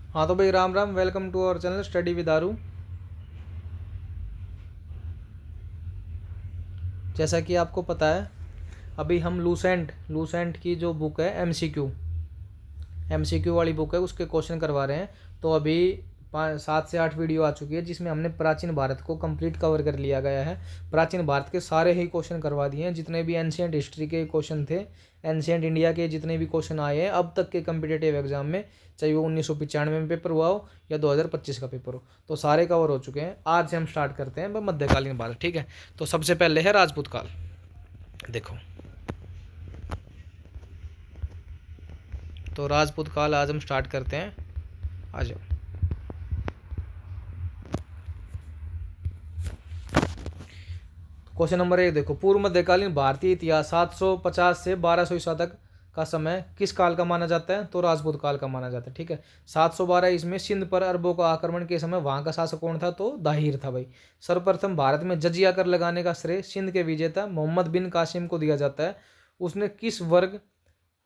हाँ तो भाई Ram Ram, welcome to our channel study with Aaru. जैसा कि आपको पता है, अभी हम लूसेंट की जो बुक है एमसीक्यू वाली बुक है, उसके क्वेश्चन करवा रहे हैं। तो अभी 7 से 8 वीडियो आ चुकी है जिसमें हमने प्राचीन भारत को कंप्लीट कवर कर लिया गया है। प्राचीन भारत के सारे ही क्वेश्चन करवा दिए हैं, जितने भी एंशियंट हिस्ट्री के क्वेश्चन थे, एंशियंट इंडिया के जितने भी क्वेश्चन आए हैं अब तक के कम्पिटेटिव एग्जाम में, चाहे वो 1995 में पेपर हुआ हो या 2025 का पेपर हो, तो सारे कवर हो चुके हैं। आज से हम स्टार्ट करते हैं मध्यकालीन भारत। ठीक है, तो सबसे पहले है राजपूत काल। देखो, तो राजपूत काल आज हम स्टार्ट करते हैं। आ जाओ। क्वेश्चन नंबर 1 देखो, पूर्व मध्यकालीन भारतीय इतिहास 750 से 1200 ईसा तक का समय किस काल का माना जाता है? तो राजपूत काल का माना जाता है। ठीक है, 712 इसमें सिंध पर अरबों का आक्रमण के समय वहां का शासक कौन था? तो दाहिर था भाई। सर्वप्रथम भारत में जजिया कर लगाने का श्रेय सिंध के विजेता मोहम्मद बिन कासिम को दिया जाता है। उसने किस वर्ग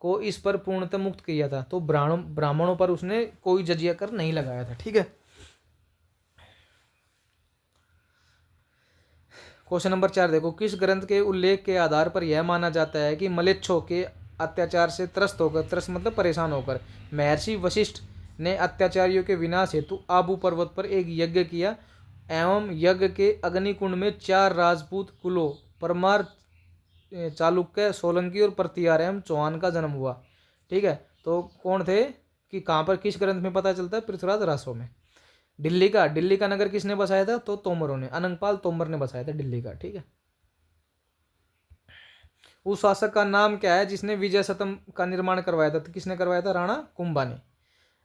को इस पर पूर्णतः मुक्त किया था? तो ब्राह्मणों पर उसने कोई जजिया कर नहीं लगाया था। ठीक है, क्वेश्चन नंबर 4 देखो, किस ग्रंथ के उल्लेख के आधार पर यह माना जाता है कि मलेच्छों के अत्याचार से त्रस्त मतलब परेशान होकर महर्षि वशिष्ठ ने अत्याचारियों के विनाश हेतु आबू पर्वत पर एक यज्ञ किया एवं यज्ञ के अग्निकुंड में 4 राजपूत कुलों परमार, चालुक्य, सोलंकी और प्रतिहार एवं चौहान का जन्म हुआ। ठीक है, तो कौन थे कि कहाँ पर, किस ग्रंथ में पता चलता है? पृथ्वीराज रासो में। दिल्ली का नगर किसने बसाया था? तो तोमरों ने, अनंगपाल तोमर ने बसाया था दिल्ली का। ठीक है, उस शासक का नाम क्या है जिसने विजय सतम का निर्माण करवाया था? तो किसने करवाया था? राणा कुंभा ने।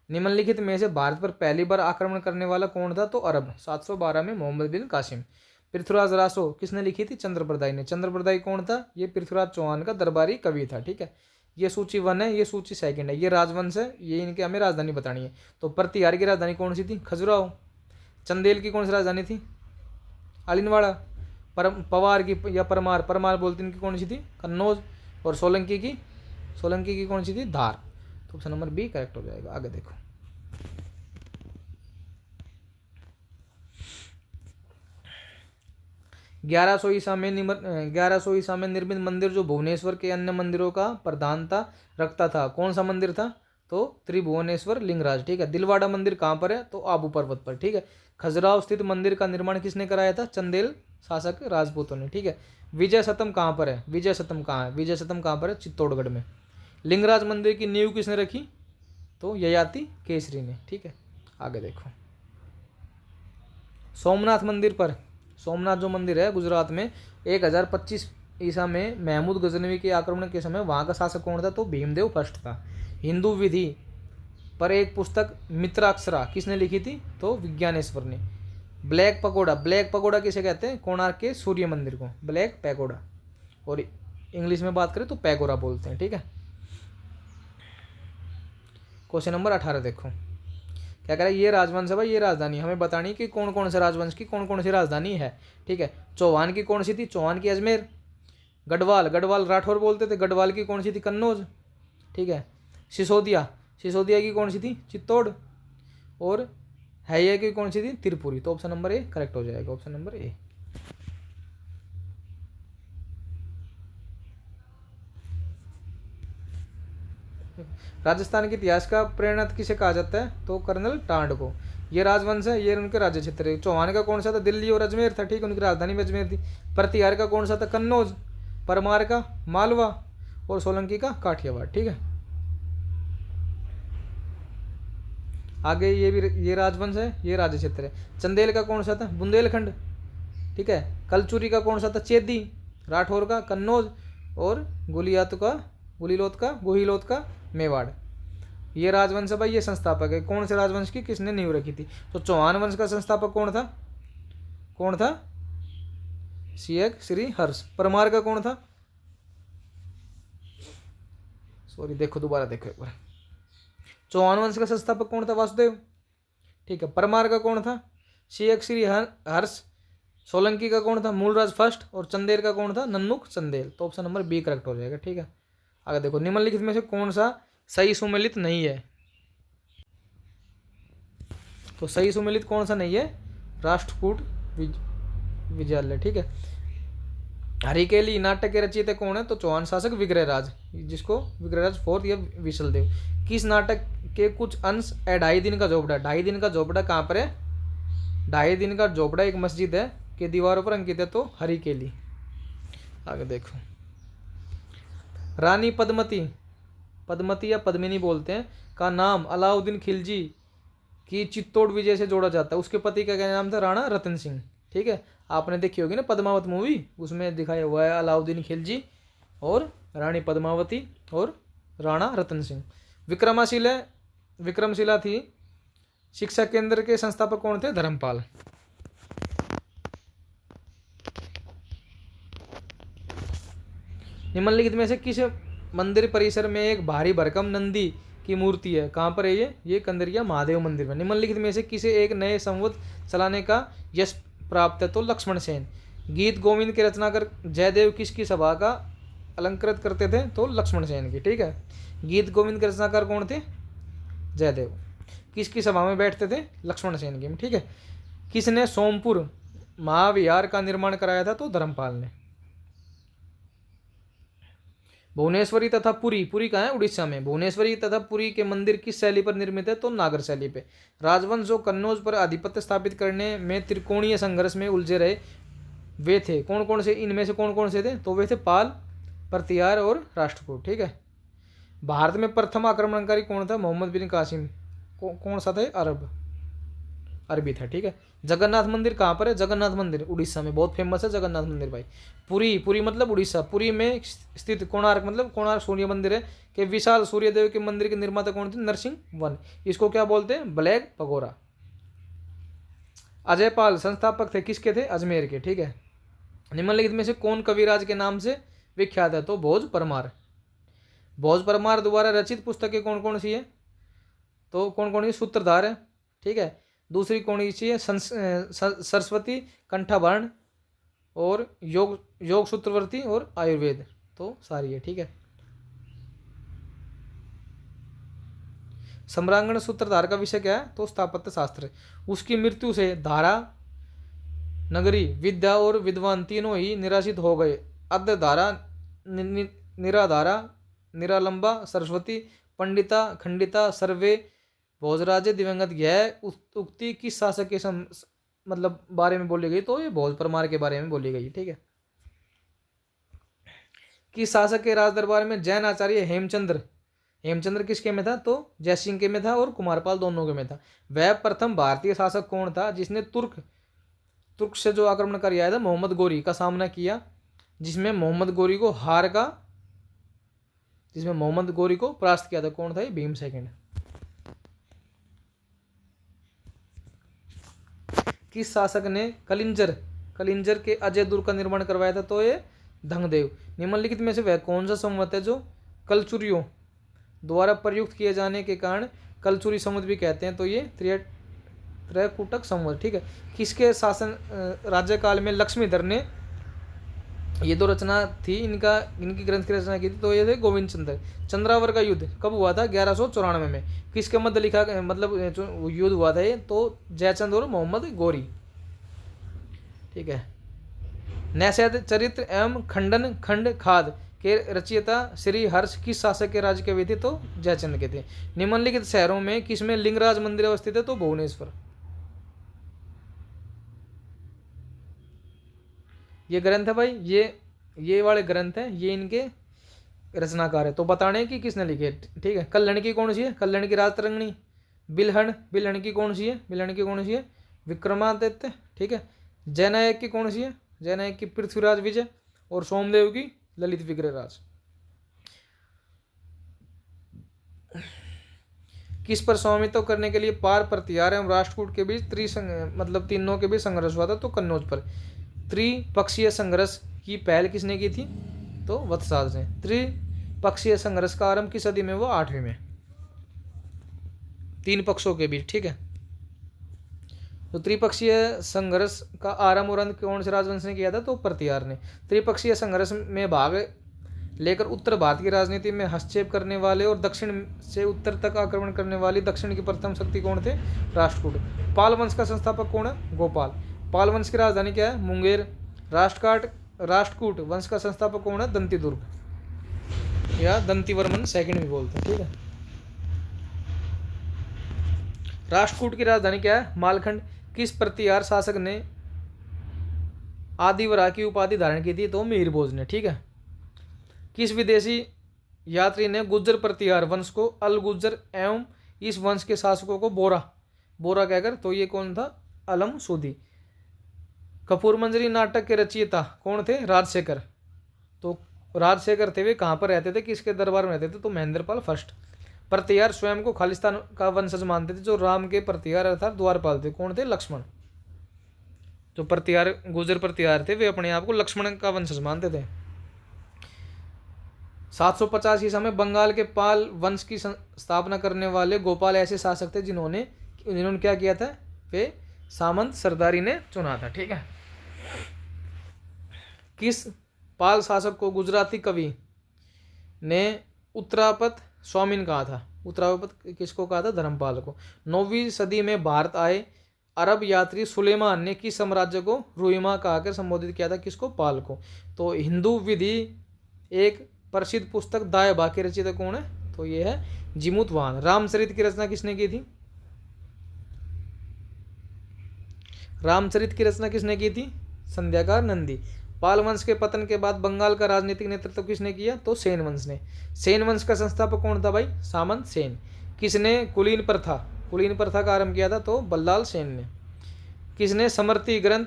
निम्नलिखित में से भारत पर पहली बार आक्रमण करने वाला कौन था? तो अरब, 712 में मोहम्मद बिन कासिम। पृथ्वीराज रासो किसने लिखी थी? चंद्रप्रदाई ने। चंद्रप्रदाई कौन था? ये पृथ्वीराज चौहान का दरबारी कवि था। ठीक है, ये सूची 1 है, ये सूची 2 है, ये राजवंश है, ये इनके हमें राजधानी बतानी है। तो प्रतिहार की राजधानी कौन सी थी? खजुराहो। चंदेल की कौन सी राजधानी थी? आलिनवाड़ा। पवार की या परमार, बोलते इनकी कौन सी थी? कन्नौज। और सोलंकी की कौन सी थी? धार। तो ऑप्शन नंबर बी करेक्ट हो जाएगा। आगे देखो, 1100 ईसा में निर्मित मंदिर जो भुवनेश्वर के अन्य मंदिरों का प्रधानता रखता था, कौन सा मंदिर था? तो त्रिभुवनेश्वर लिंगराज। ठीक है, दिलवाड़ा मंदिर कहाँ पर है? तो आबू पर्वत पर। ठीक है, खजुराहो स्थित मंदिर का निर्माण किसने कराया था? चंदेल शासक राजपूतों ने। ठीक है, विजय सतम कहाँ पर है? विजय सतम कहाँ पर है? चित्तौड़गढ़ में। लिंगराज मंदिर की नींव किसने रखी? तो ययाति केसरी ने। ठीक है, आगे देखो, सोमनाथ मंदिर पर, सोमनाथ जो मंदिर है गुजरात में, 1025 ईसा में महमूद गजनवी के आक्रमण के समय वहाँ का शासक कौन था? तो भीमदेव फर्स्ट था। हिंदू विधि पर एक पुस्तक मित्राक्षरा किसने लिखी थी? तो विज्ञानेश्वर ने। ब्लैक पकोड़ा किसे कहते हैं? कोणार्क के सूर्य मंदिर को ब्लैक पैगोडा, और इंग्लिश में बात करें तो पैगोरा बोलते हैं। ठीक है, क्वेश्चन नंबर 18 देखो, क्या कह रहा है? ये राजवंश है भाई, ये राजधानी हमें बतानी कि कौन कौन से राजवंश की कौन कौन सी राजधानी है। ठीक है, चौहान की कौन सी थी? चौहान की अजमेर। गढ़वाल राठौर बोलते थे, गढ़वाल की कौन सी थी? कन्नौज। ठीक है, सिसोदिया की कौन सी थी? चित्तौड़। और हैया की कौन सी थी? त्रिपुरी। तो ऑप्शन नंबर ए करेक्ट हो जाएगा, ऑप्शन नंबर ए। राजस्थान के इतिहास का प्रेरणा किसे कहा जाता है? तो कर्नल टांड को। ये राजवंश है, ये उनके राज्य क्षेत्र है। चौहान का कौन सा था? दिल्ली और अजमेर था। ठीक है, उनकी राजधानी में अजमेर थी। प्रतिहार का कौन सा था? कन्नौज। परमार का मालवा। और सोलंकी का काठियावाड़। ठीक है, आगे ये राजवंश है, ये राज्य क्षेत्र है। चंदेल का कौन सा था? बुंदेलखंड। ठीक है, कलचुरी का कौन सा था? चेदी। राठौर का कन्नौज। और गुहिलोत का मेवाड़। ये राजवंश भाई, ये संस्थापक है। कौन से राजवंश की किसने नींव रखी थी? तो चौहान वंश का संस्थापक कौन था? सियक श्री हर्ष। परमार का कौन था? सॉरी, देखो दोबारा देखो एक बार। चौहान वंश का संस्थापक कौन था? वासुदेव। ठीक है, परमार का कौन था? सियक श्री हर्ष। सोलंकी का कौन था? मूलराज फर्स्ट। और चंदेल का कौन था? नन्नुक चंदेल। तो ऑप्शन नंबर बी करेक्ट हो जाएगा। ठीक है, आगे देखो, निम्नलिखित में से कौन सा सही सुमेलित नहीं है? तो सही सुमेलित कौन सा नहीं है, राष्ट्रकूट विजयालय। ठीक है। हरिकेली नाटक के रचयिता कौन है, तो चौहान शासक विग्रहराज, जिसको विग्रहराज फोर्थ या विशलदेव। किस नाटक के कुछ अंश ढाई दिन का झोपड़ा, ढाई दिन का झोपड़ा कहाँ पर है, ढाई दिन का झोपड़ा एक मस्जिद है के दीवारों पर अंकित है, तो हरिकेली। आगे देखो, रानी पद्मती, पद्मती या पद्मिनी बोलते हैं, का नाम अलाउद्दीन खिलजी की चित्तौड़ विजय से जोड़ा जाता है। उसके पति का क्या नाम था, राणा रतन सिंह। ठीक है, आपने देखी होगी ना पद्मावत मूवी, उसमें दिखाया हुआ है अलाउद्दीन खिलजी और रानी पद्मावती और राणा रतन सिंह। विक्रमाशिला, विक्रमशिला थी शिक्षा केंद्र के संस्थापक कौन थे, धर्मपाल। निम्नलिखित में से किस मंदिर परिसर में एक भारी भरकम नंदी की मूर्ति है, कहाँ पर है ये कंदरिया महादेव मंदिर में। निम्नलिखित में से किसे एक नए संवत चलाने का यश प्राप्त है, तो लक्ष्मण सेन। गीत गोविंद के रचनाकार जयदेव किसकी सभा का अलंकृत करते थे, तो लक्ष्मण सेन की। ठीक है, गीत गोविंद के रचनाकार कौन थे, जयदेव। किसकी सभा में बैठते थे, लक्ष्मण सेन की। ठीक है, किसने सोमपुर महाविहार का निर्माण कराया था, तो धर्मपाल ने। भुवनेश्वरी तथा पुरी, पुरी कहाँ है, उड़ीसा में। भुवनेश्वरी तथा पुरी के मंदिर किस शैली पर निर्मित है, तो नागर शैली पे। राजवंश जो कन्नौज पर आधिपत्य स्थापित करने में त्रिकोणीय संघर्ष में उलझे रहे वे थे कौन कौन से, इनमें से कौन कौन से थे, तो वे थे पाल, प्रतिहार और राष्ट्रकूट। ठीक है, भारत में प्रथम आक्रमणकारी कौन था, मोहम्मद बिन कासिम। कौन सा था, अरबी था। ठीक है, जगन्नाथ मंदिर कहाँ पर है, जगन्नाथ मंदिर उड़ीसा में, बहुत फेमस है जगन्नाथ मंदिर भाई। पुरी, पुरी मतलब उड़ीसा, पुरी में स्थित कोणार्क, मतलब कोणार्क सूर्य मंदिर है कि विशाल सूर्यदेव के मंदिर के निर्माता कौन थे, नरसिंह वन। इसको क्या बोलते हैं, ब्लैक पगोरा। अजयपाल संस्थापक थे, किसके थे, अजमेर के। ठीक है, निम्नलिखित में से कौन कविराज के नाम से विख्यात है, तो भोज परमार। भोज परमार द्वारा रचित पुस्तकें कौन कौन सी है, तो कौन कौन सी, सूत्रधार है। ठीक है, दूसरी कौन सी है, सरस्वती कंठाभरण और योग सूत्रवर्ती और आयुर्वेद, तो सारी है। ठीक है, सम्रांगण सूत्रधार का विषय क्या है, तो स्थापत्य शास्त्र। उसकी मृत्यु से धारा, नगरी, विद्या और विद्वान तीनों ही निराशित हो गए। अद्य धारा, निराधारा, निरालंबा, सरस्वती, पंडिता, खंडिता, सर्वे भोजराजे दिवंगत। यह उक्ति किस शासक के मतलब बारे में बोली गई, तो ये भोज परमार के बारे में बोली गई। ठीक है, किस शासक के राज दरबार में जैन आचार्य हेमचंद्र, हेमचंद्र किसके में था, तो जयसिंह के में था और कुमारपाल दोनों के में था। वह प्रथम भारतीय शासक कौन था जिसने तुर्क से जो आक्रमणकारी आया था मोहम्मद गोरी का सामना किया, जिसमें मोहम्मद गोरी को परास्त किया था, कौन था, भीम सेकंड। किस शासक ने कलिंजर के अजय दुर्ग का निर्माण करवाया था, तो ये धंगदेव। निम्नलिखित में से वह कौन सा संवत है जो कलचुरियों द्वारा प्रयुक्त किए जाने के कारण कलचुरी संवत भी कहते हैं, तो ये त्रैकुटक संवत। ठीक है, किसके शासन राज्यकाल में लक्ष्मीधर ने ये दो रचना थी, इनकी ग्रंथ की रचना की थी, तो ये थे गोविंद चंद्र। चंद्रावर का युद्ध कब हुआ था, 1194 में। किसके मध्य लिखा, मतलब युद्ध हुआ था ये, तो जयचंद और मोहम्मद गोरी। ठीक है, नैषध चरित्र एवं खंडन खंड खाद के रचयिता श्री हर्ष किस शासक के राज्य के वे थे, तो जयचंद के थे। निम्नलिखित शहरों में किसमें लिंगराज मंदिर अवस्थित है, तो भुवनेश्वर। ये ग्रंथ है भाई, ये वाले ग्रंथ हैं, ये इनके रचनाकार है, तो बताने की किसने लिखे। ठीक है, कल्याण की कौन सी है, कल्याण की राजतरंगिणी। बिल्हण की कौन सी है, विक्रमादित्य। ठीक है, जयनायक की कौन सी है, जयनायक की पृथ्वीराज विजय, और सोमदेव की ललित विग्रहराज। किस पर स्वामित्व करने के लिए पार, प्रतिहार एवं राष्ट्रकूट के बीच मतलब तीनों के बीच संघर्ष हुआ था, तो कन्नौज पर। त्रिपक्षीय संघर्ष की पहल किसने की थी, तो वत्सराज ने। त्रिपक्षीय संघर्ष का आरंभ किस सदी में हुआ, 8वीं में, 3 पक्षों के बीच। ठीक है, तो त्रिपक्षीय संघर्ष का आरंभ और अंत कौन से राजवंश ने किया था, तो प्रतिहार ने। त्रिपक्षीय संघर्ष में भाग लेकर उत्तर भारत की राजनीति में हस्तक्षेप करने वाले और दक्षिण से उत्तर तक आक्रमण करने वाली दक्षिण की प्रथम शक्ति कौन थे? राष्ट्रकूट। पाल वंश का संस्थापक कौन है? गोपाल। पाल वंश की राजधानी क्या है? मुंगेर। राष्ट्रकूट वंश का संस्थापक कौन है? दंतिदुर्ग या दंतिवर्मन सेकंड भी बोलते हैं, ठीक है। राष्ट्रकूट की राजधानी क्या है? मालखंड। किस प्रतिहार शासक ने आदिवरा की उपाधि धारण की थी? तो मीर भोज ने, ठीक है। किस विदेशी यात्री ने गुज्जर प्रतिहार वंश को अल गुज्जर एवं इस वंश के शासकों को बोरा कहकर? तो ये कौन था? अलम सूदी। कपूर मंजरी नाटक के रचयिता कौन थे? राजशेखर। तो राजशेखर थे, वे कहाँ पर रहते थे, किसके दरबार में रहते थे? तो महेंद्रपाल फर्स्ट। प्रतिहार स्वयं को खालिस्तान का वंशज मानते थे। जो राम के प्रतिहार अर्थात द्वारपाल थे, कौन थे? लक्ष्मण। जो प्रतिहार गुर्जर प्रतिहार थे, वे अपने आप को लक्ष्मण का वंशज मानते थे। 750 ईसा में बंगाल के पाल वंश की स्थापना करने वाले गोपाल ऐसे शासक थे जिन्होंने क्या किया था? वे सामंत सरदारी ने चुना था, ठीक है। किस पाल शासक को गुजराती कवि ने उत्तरापत स्वामीन कहा था? उत्तरापत किसको कहा था? धर्मपाल को। 9वीं सदी में भारत आए अरब यात्री सुलेमान ने किस साम्राज्य को रुइमा कहकर संबोधित किया था? किसको? पाल को। तो हिंदू विधि एक प्रसिद्ध पुस्तक दायबा के रचयिता कौन है? तो ये है जिमुतवान। रामचरित की रचना किसने की थी? रामचरित की रचना किसने की थी? संध्याकार नंदी। पाल वंश के पतन के बाद बंगाल का राजनीतिक नेतृत्व किसने किया? तो सेन वंश ने। सेन वंश का संस्थापक कौन था भाई? सामंत सेन। किसने कुलीन प्रथा का आरंभ किया था? तो बल्लाल सेन ने। किसने समर्ति ग्रंथ,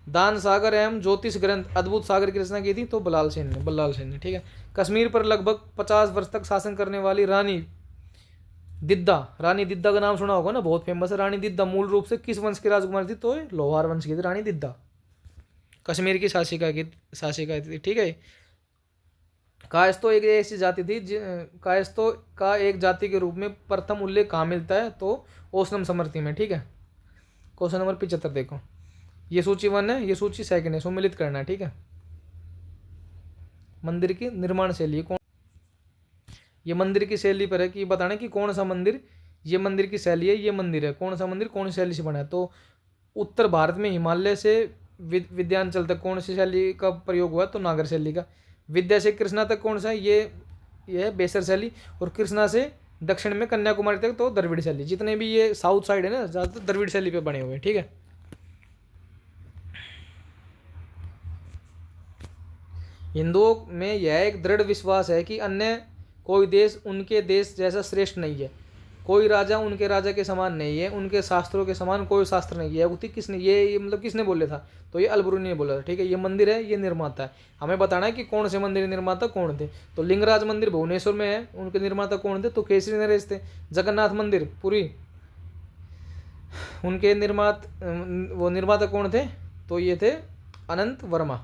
दान सागर एवं ज्योतिष ग्रंथ अद्भुत सागर की रचना की थी? तो बल्लाल सेन ने, ठीक है। कश्मीर पर लगभग 50 वर्ष तक शासन करने वाली रानी दिद्दा का नाम सुना होगा ना, बहुत फेमस है। रानी दिद्दा मूल रूप से किस वंश की राजकुमारी थी? तो लोहार वंश की थी रानी दिद्दा। कश्मीर की शासिका थी, ठीक है। कायस्थों एक ऐसी जाति थी, कायस्थों का एक जाति के रूप में प्रथम उल्लेख कहाँ मिलता है? तो ओसनम समर्ति में, ठीक है। क्वेश्चन नंबर 75 देखो। ये सूची 1 है, ये सूची 2 है, सम्मिलित करना है, ठीक है। मंदिर की निर्माण शैली कौन? ये मंदिर की शैली पर है कि बताना कि कौन सा मंदिर, ये मंदिर की शैली है, ये मंदिर है, कौन सा मंदिर कौन सी शैली से बना है? तो उत्तर भारत में हिमालय से विंध्याचल तक कौन सी शैली का प्रयोग हुआ? तो नागर शैली का। विद्या से कृष्णा तक कौन सा है? ये है बेसर शैली। और कृष्णा से दक्षिण में कन्याकुमारी तक तो द्रविड़ शैली। जितने भी ये साउथ साइड है ना, ज़्यादातर द्रविड़ शैली पे बने हुए हैं, ठीक है। हिंदुओं में यह एक दृढ़ विश्वास है कि अन्य कोई देश उनके देश जैसा श्रेष्ठ नहीं है, कोई राजा उनके राजा के समान नहीं है, उनके शास्त्रों के समान कोई शास्त्र नहीं है। उक्ति किसने ये मतलब किसने बोले था? तो ये अलबरूनी ने बोला था, ठीक है। ये मंदिर है, ये निर्माता है। हमें बताना है कि कौन से मंदिर निर्माता कौन थे। तो लिंगराज मंदिर भुवनेश्वर में है, उनके निर्माता कौन थे? तो केसरी नरेश थे। जगन्नाथ मंदिर पुरी, उनके निर्माता कौन थे? तो ये थे अनंत वर्मा।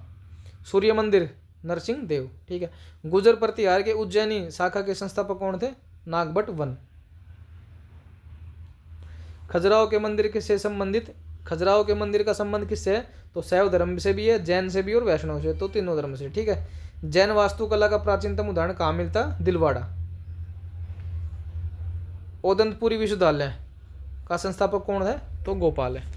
सूर्य मंदिर नरसिंह देव, ठीक है। गुजर प्रतिहार के उज्जैनी शाखा के संस्थापक कौन थे? नागभट्ट वन। खजुराहो के मंदिर किससे संबंधित? खजुराहो के मंदिर का संबंध किससे है? तो शैव धर्म से भी है, जैन से भी और वैष्णव से, तो तीनों धर्म से, ठीक है। जैन वास्तुकला का प्राचीनतम उदाहरण कहाँ मिलता? दिलवाड़ा। ओदंतपुरी विश्वविद्यालय का संस्थापक कौन है? तो गोपाल है।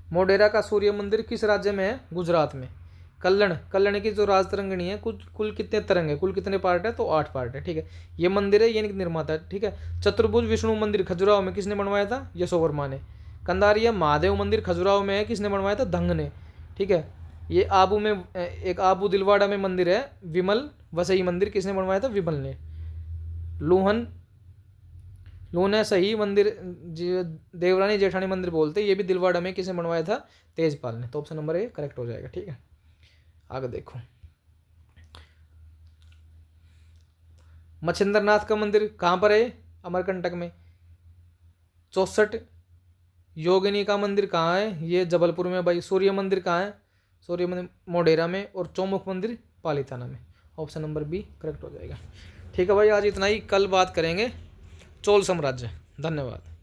मोढेरा का सूर्य मंदिर किस राज्य में है? गुजरात में। कल्लण की जो राज तरंगिणी है, कुल कितने तरंग है, कुल कितने पार्ट है? तो 8 पार्ट है, ठीक है। ये मंदिर है, ये निर्माता है, ठीक है। चतुर्भुज विष्णु मंदिर खजुराहो में किसने बनवाया था? यशोवर्मा ने। कंदारिया महादेव मंदिर खजुराहो में है, किसने बनवाया था? धंग ने, ठीक है। ये आबू में एक आबू दिलवाड़ा में मंदिर है, विमल वसई मंदिर, किसने बनवाया था? विमल ने। लूना सही मंदिर देवरानी जेठानी मंदिर बोलते, ये भी दिलवाड़ा में किसने बनवाया था? तेजपाल ने। तो ऑप्शन नंबर ए करेक्ट हो जाएगा, ठीक है। आगे देखो, मच्छिंद्रनाथ का मंदिर कहाँ पर है? अमरकंटक में। 64 योगिनी का मंदिर कहाँ है? ये जबलपुर में भाई। सूर्य मंदिर कहाँ है? सूर्य मंदिर मोढेरा में। और चौमुख मंदिर पालीताना में। ऑप्शन नंबर बी करेक्ट हो जाएगा, ठीक है भाई। आज इतना ही, कल बात करेंगे चोल साम्राज्य। धन्यवाद।